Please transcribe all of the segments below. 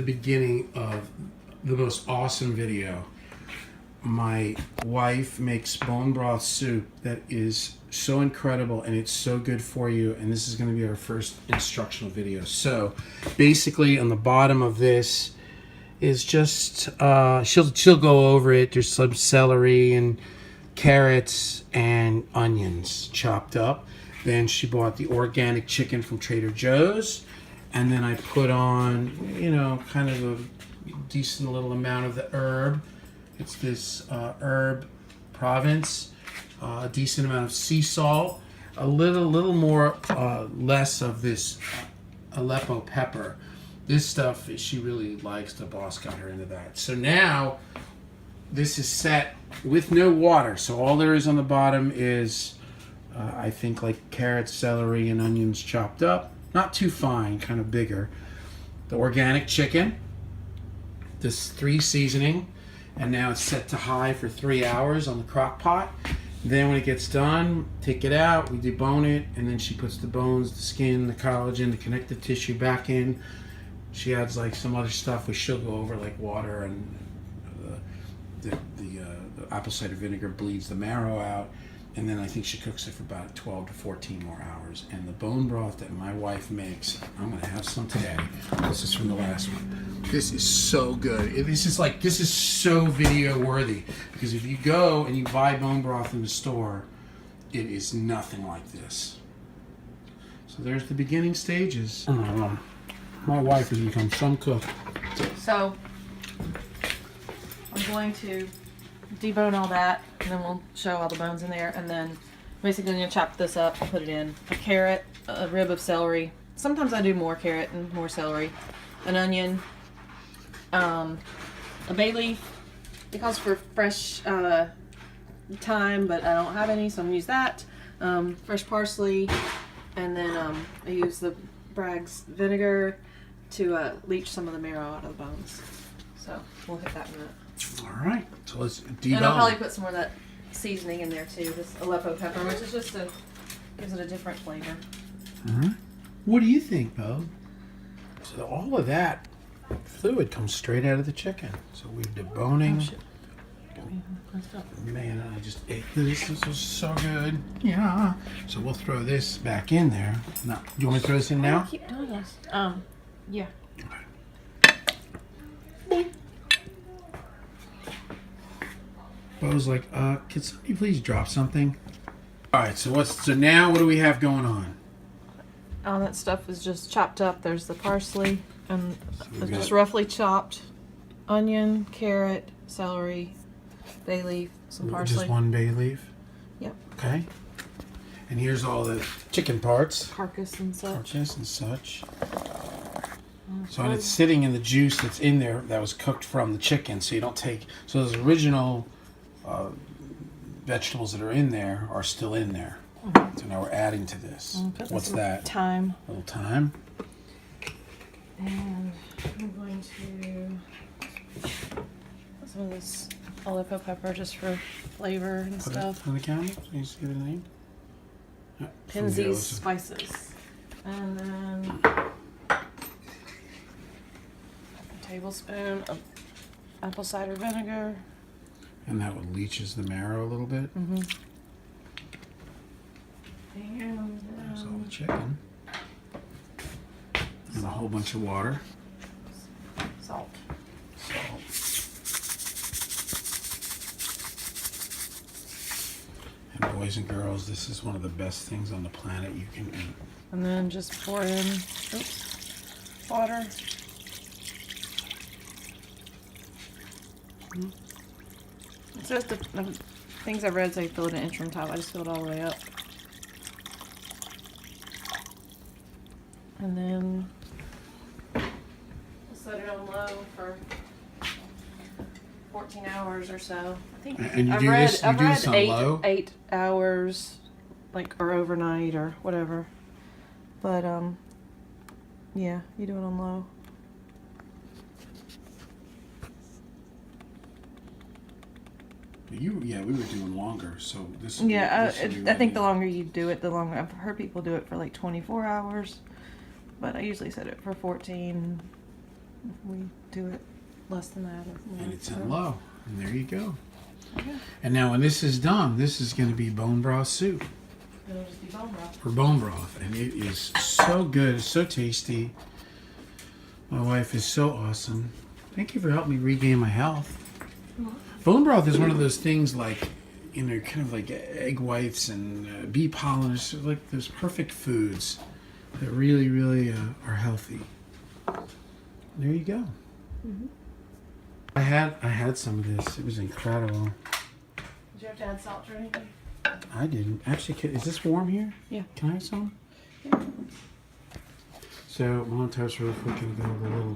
beginning of the most awesome video. My wife makes bone broth soup that is so incredible, and it's so good for you, and this is going to be our first instructional video. So basically on the bottom of this is just she'll go over it. There's some celery and carrots and onions chopped up. Then she bought the organic chicken from Trader Joe's, and then I put on, you know, kind of a decent little amount of the herb. It's this herb Provence, a decent amount of sea salt, a little more less of this Aleppo pepper. This stuff she really likes. The boss got her into that. So now this is set with no water. So all there is on the bottom is I think like carrots, celery, and onions chopped up. Not too fine, kind of bigger. The organic chicken, this 3 seasoning, and now it's set to high for 3 hours on the crock pot. Then when it gets done, take it out, we debone it, and then she puts the bones, the skin, the collagen, the connective tissue back in. She adds like some other stuff which she'll go over, like water, and the apple cider vinegar bleeds the marrow out. And then I think she cooks it for about 12 to 14 more hours. And the bone broth that my wife makes, I'm going to have some today. This is from the last one. This is so good. This is so video worthy. Because if you go and you buy bone broth in the store, it is nothing like this. So there's the beginning stages. My wife has become some cook. So I'm going to debone all that, and then we'll show all the bones in there, and then basically I'm going to chop this up and put it in. A carrot, a rib of celery. Sometimes I do more carrot and more celery. An onion, a bay leaf. It calls for fresh thyme, but I don't have any, so I'm going to use that. Fresh parsley, and then I use the Bragg's vinegar to leach some of the marrow out of the bones. So we'll hit that in a minute. All right, so let's debone. And I'll probably put some more of that seasoning in there too, this Aleppo pepper, which is just gives it a different flavor. What do you think, Bo? So all of that fluid comes straight out of the chicken. So we're deboning. Man, I just ate this. This was so good. Yeah. So we'll throw this back in there. Now, you want me to throw this in now? Keep doing this. Yeah. Bo's like, can somebody please drop something? All right, so now what do we have going on? All that stuff is just chopped up. There's the parsley and So just roughly chopped onion, carrot, celery, bay leaf, some parsley. Just one bay leaf? Yep. Okay. And here's all the chicken parts. Carcass and such. Carcass and such. So and it's sitting in the juice that's in there that was cooked from the chicken. So you don't take... So those original vegetables that are in there are still in there. So now we're adding to this. What's that? Thyme. A little thyme. And I'm going to put some of this Aleppo pepper just for flavor and Put stuff. it on the counter. So you just give it a name. Pinsy's spices. And then a tablespoon of apple cider vinegar. And that one leaches the marrow a little bit. And There's all the chicken. And a whole bunch of water. salt. And boys and girls, this is one of the best things on the planet you can eat. And then just pour in water. It says the things I've read say fill it an inch from top. I just filled all the way up. And then set it on low for 14 hours or so. I think And you I've do read, this, you I've do read this on eight, low? 8 hours, like, or overnight or whatever. But yeah, you do it on low. We were doing longer, so this. Yeah, this would be I think the ready. longer you do it, the longer. I've heard people do it for like 24 hours, but I usually set it for 14, If we do it less than that. And it's in low. And there you go. Okay. And now when this is done, this is going to be bone broth soup. It'll just be bone broth. Or bone broth. And it is so good. It's so tasty. My wife is so awesome. Thank you for helping me regain my health. Bone broth is one of those things like, you know, kind of like egg whites and bee pollen. It's like those perfect foods that really, really are healthy. There you go. Mm-hmm. I had some of this. It was incredible. Did you have to add salt or anything? I didn't. Actually, is this warm here? Yeah. Can I have some? Yeah. So, Mom Toast real quick and go over a little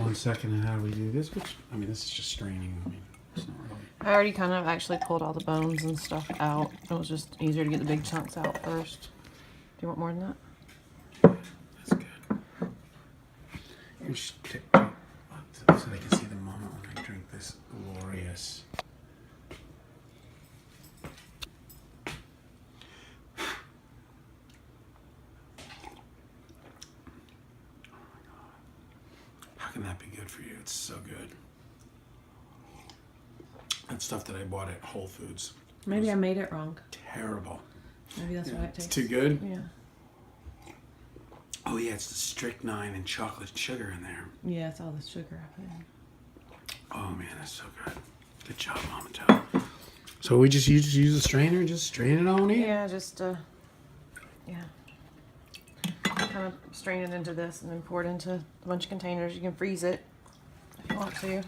1 second and how we do this, which, I mean, this is just straining. I mean, it's not really. I already kind of actually pulled all the bones and stuff out. It was just easier to get the big chunks out first. Do you want more than that? That's good. Here's so they can see the moment when I drink this glorious. How can that be good for you? It's so good. That stuff that I bought at Whole Foods. Maybe I made it wrong. Terrible. Maybe that's why it It's tastes. too good? Yeah. Oh yeah, it's the strychnine and chocolate sugar in there. Yeah, it's all the sugar I put in. Oh man, that's so good. Good job, Mama Toe. So you just use a strainer and just strain it on in? Yeah, just yeah. Kind of strain it into this and then pour it into a bunch of containers. You can freeze it if you want to.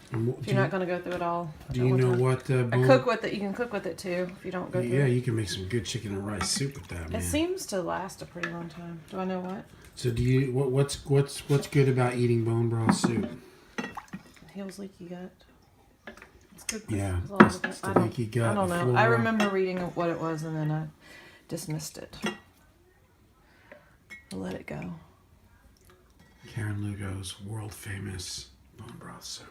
If you're not going to go through it all. Do you know what I cook with it. You can cook with it too if you don't go through Yeah, it. you can make some good chicken and rice soup with that, man. It seems to last a pretty long time. Do I know what? So do you what's good about eating bone broth soup? It heals leaky gut. It's good. Yeah, as long as it's the I don't- leaky gut, I don't the know. flora. I remember reading what it was and then I dismissed it. I let it go. Karen Lugo's world famous bone broth soup.